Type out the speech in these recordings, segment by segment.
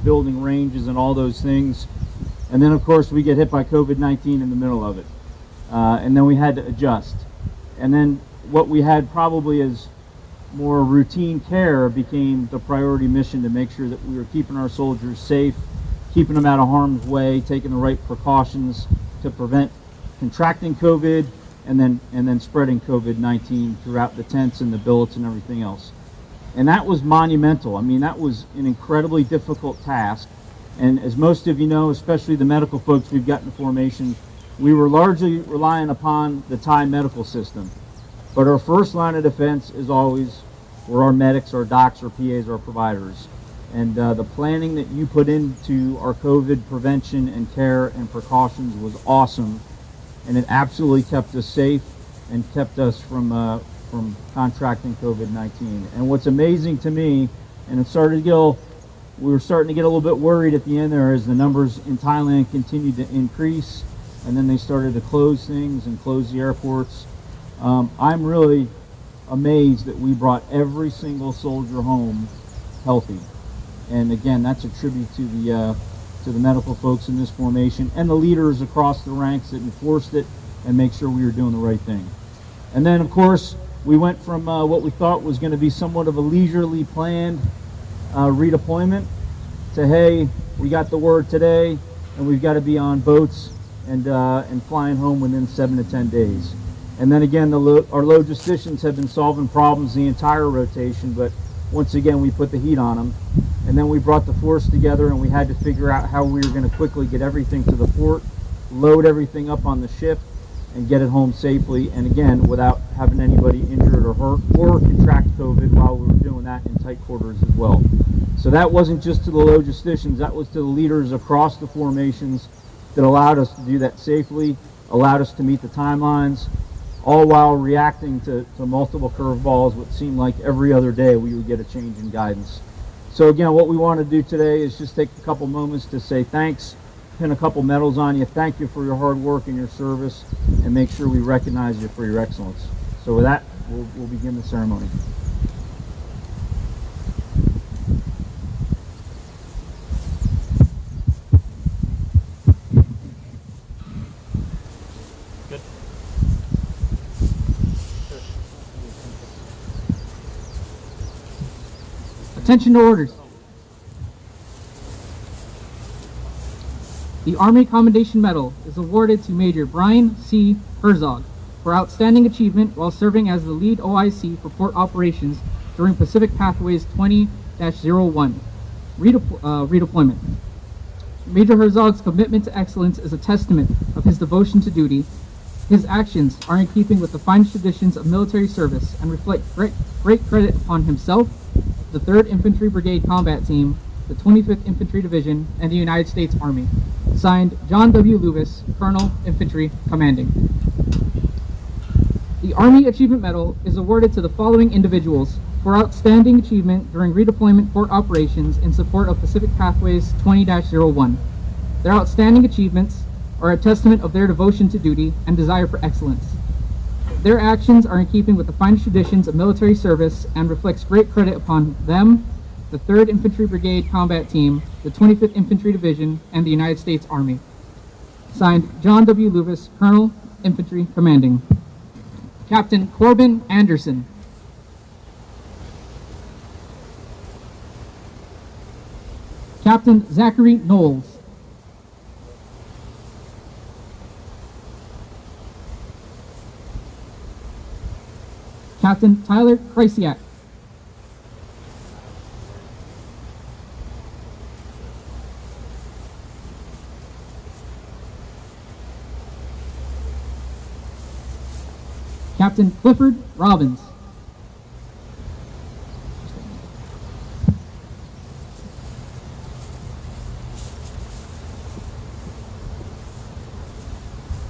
building ranges and all those things. And then, of course, we get hit by COVID-19 in the middle of it. And then we had to adjust. And then what we had probably as more routine care became the priority mission to make sure that we were keeping our soldiers safe, keeping them out of harm's way, taking the right precautions to prevent contracting COVID and then spreading COVID-19 throughout the tents and the billets and everything else. And that was monumental. I mean, that was an incredibly difficult task. And as most of you know, especially the medical folks we've got in formation, we were largely relying upon the Thai medical system. But our first line of defense is always were our medics, our docs, our PAs, our providers. And the planning that you put into our COVID prevention and care and precautions was awesome. And it absolutely kept us safe and kept us from contracting COVID-19. And what's amazing to me, and we were starting to get a little bit worried at the end there as the numbers in Thailand continued to increase, and then they started to close things and close the airports. I'm really amazed that we brought every single soldier home healthy. And again, that's a tribute to the medical folks in this formation and the leaders across the ranks that enforced it and make sure we were doing the right thing. And then, of course, we went from what we thought was going to be somewhat of a leisurely planned redeployment to, hey, we got the word today and we've got to be on boats and flying home within 7 to 10 days. And then again, our logisticians have been solving problems the entire rotation, but once again, we put the heat on them. And then we brought the force together and we had to figure out how we were going to quickly get everything to the port, load everything up on the ship, and get it home safely. And again, without having anybody injured or hurt or contract COVID while we were doing that in tight quarters as well. So that wasn't just to the logisticians, that was to the leaders across the formations that allowed us to do that safely, allowed us to meet the timelines, all while reacting to multiple curveballs, what seemed like every other day we would get a change in guidance. So again, what we want to do today is just take a couple moments to say thanks, pin a couple medals on you, thank you for your hard work and your service, and make sure we recognize you for your excellence. So with that, we'll begin the ceremony. Attention to orders. The Army Commendation Medal is awarded to Major Brian C. Herzog for outstanding achievement while serving as the lead OIC for port operations during Pacific Pathways 20-01 redeployment. Major Herzog's commitment to excellence is a testament of his devotion to duty. His actions are in keeping with the finest traditions of military service and reflect great credit upon himself, the 3rd Infantry Brigade Combat Team, the 25th Infantry Division, and the United States Army. Signed, John W. Lewis, Colonel, Infantry, Commanding. The Army Achievement Medal is awarded to the following individuals for outstanding achievement during redeployment port operations in support of Pacific Pathways 20-01. Their outstanding achievements are a testament of their devotion to duty and desire for excellence. Their actions are in keeping with the finest traditions of military service and reflects great credit upon them, the 3rd Infantry Brigade Combat Team, the 25th Infantry Division, and the United States Army. Signed, John W. Lewis, Colonel, Infantry, Commanding. Captain Corbin Anderson. Captain Zachary Knowles. Captain Tyler Krysiak. Captain Clifford Robbins.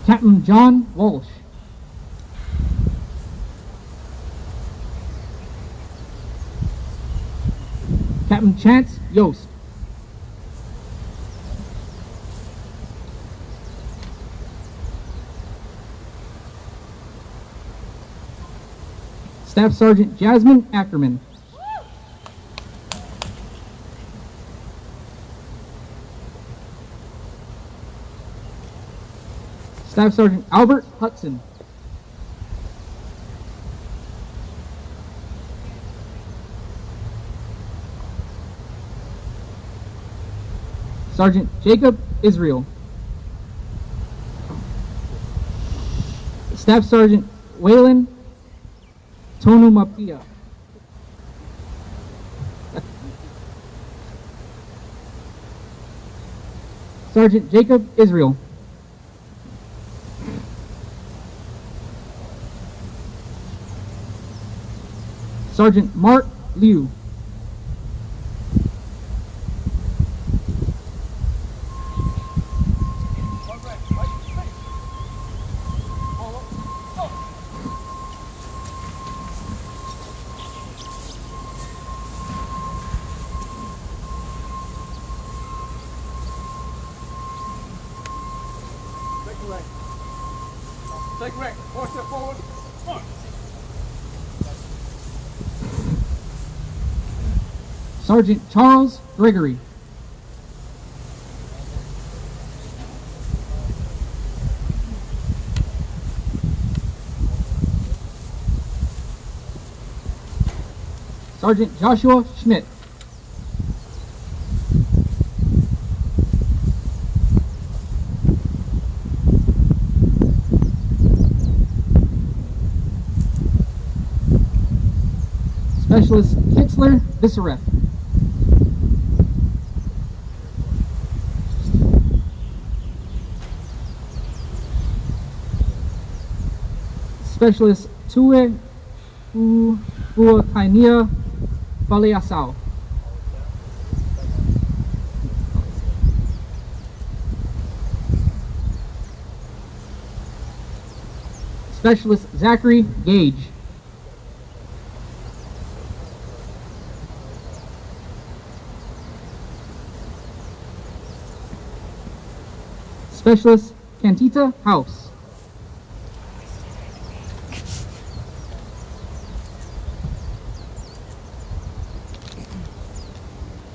Captain John Walsh. Captain Chance Yost. Staff Sergeant Jasmine Ackerman. Staff Sergeant Albert Hudson. Sergeant Jacob Israel. Staff Sergeant Waylon Tonumapia. Sergeant Jacob Israel. Sergeant Mark Liu. Take right. 4 step forward. One. Sergeant Charles Gregory. Sergeant Joshua Schmidt. Specialist Kitzler Vissereth. Specialist Tue Uakainia Baleasau. Specialist Zachary Gage. Specialist Cantita House.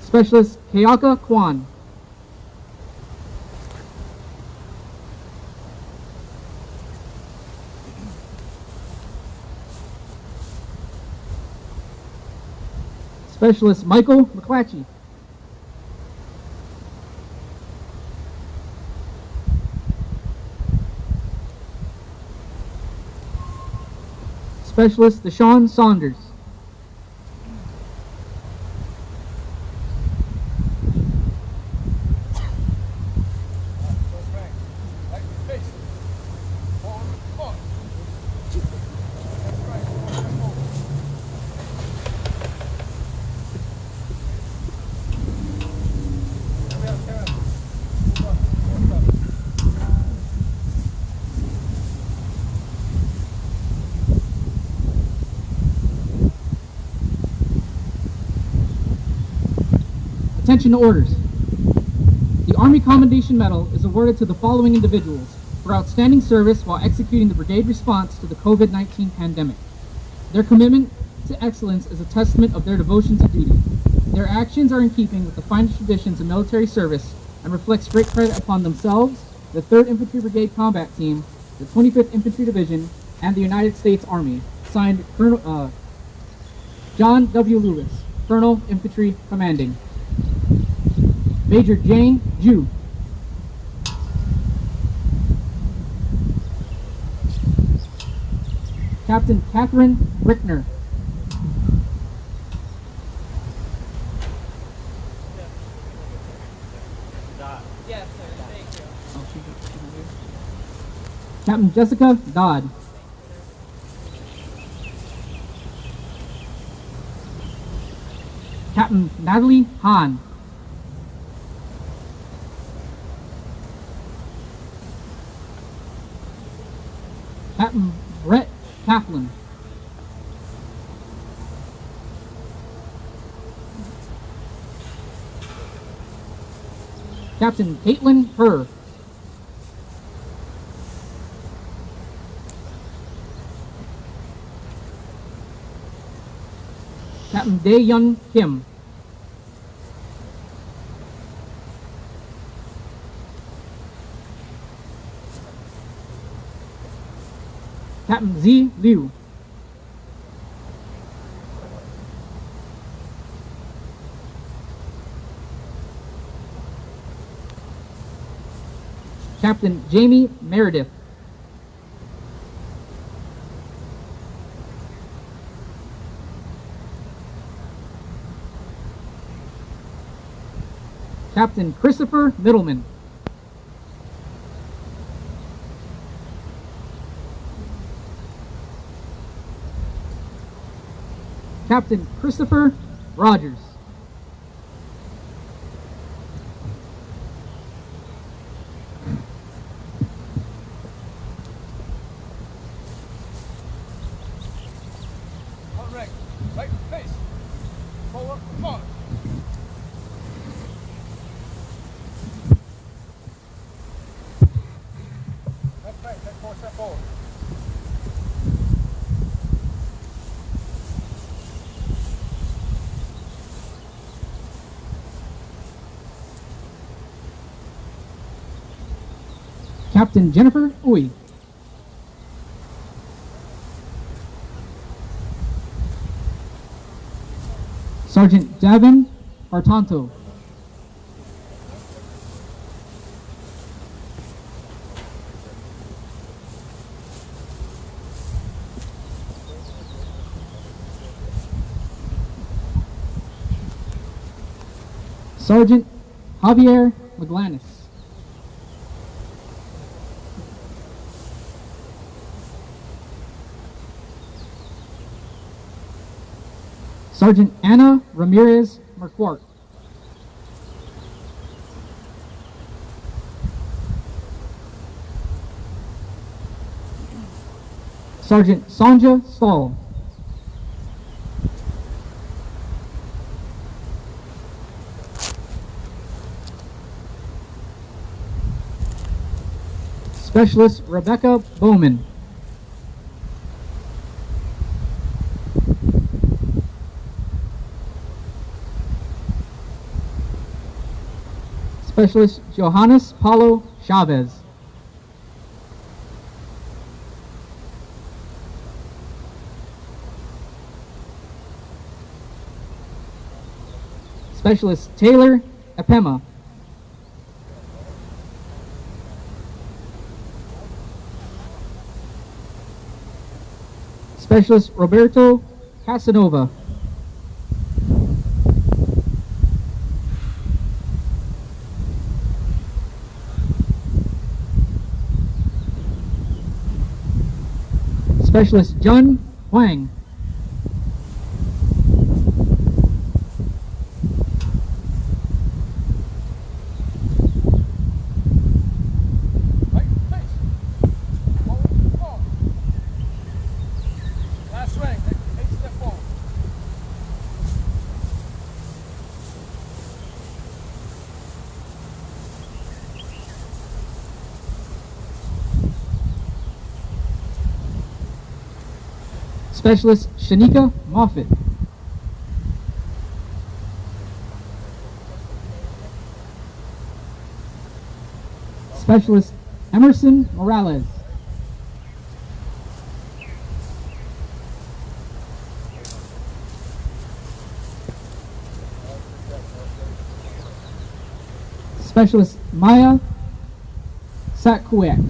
Specialist Kayaka Kwan. Specialist Michael McClatchy. Specialist Deshaun Saunders. Attention to orders. The Army Commendation Medal is awarded to the following individuals for outstanding service while executing the brigade response to the COVID-19 pandemic. Their commitment to excellence is a testament of their devotion to duty. Their actions are in keeping with the finest traditions of military service and reflects great credit upon themselves, the 3rd Infantry Brigade Combat Team, the 25th Infantry Division, and the United States Army. Signed, Colonel John W. Lewis, Colonel Infantry Commanding. Major Jane Ju. Captain Catherine Rickner. Yes, sir. Thank you. Captain Jessica Dodd. Captain Natalie Hahn. Captain Brett Kaplan. Captain Caitlin Herr. Captain Dae-Yun Kim. Captain Z. Liu. Captain Jamie Meredith. Captain Christopher Middleman. Captain Christopher Rogers. On rank. Right face. Forward. March. Left right. Take 4 steps forward. Captain Jennifer Uy. Sergeant Davin Bartanto. Sergeant Javier Maglanis. Sergeant Anna Ramirez Marquardt. Sergeant Sanja Stahl. Specialist Rebecca Bowman. Specialist Johannes Paulo Chavez. Specialist Taylor Epema. Specialist Roberto Casanova. Specialist Jun Huang. Right face. Forward. March. Last rank. Take 8 steps forward. Specialist Shanika Moffitt. Specialist Emerson Morales. Specialist Maya Satkuek.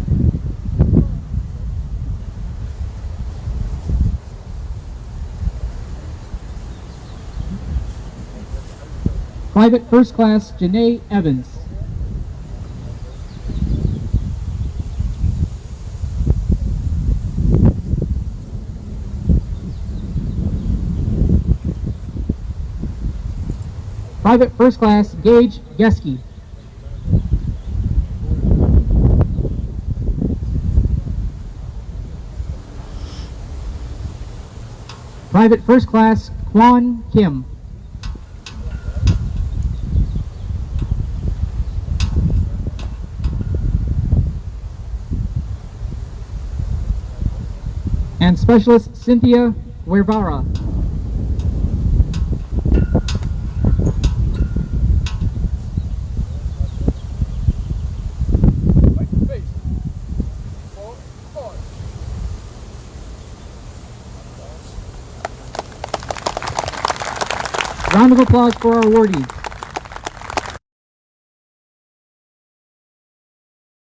Private First Class Janae Evans. Private First Class Gage Geske. Private First Class Kwon Kim. And Specialist Cynthia Guevara. Right face. Forward. March. Round of applause for our awardee.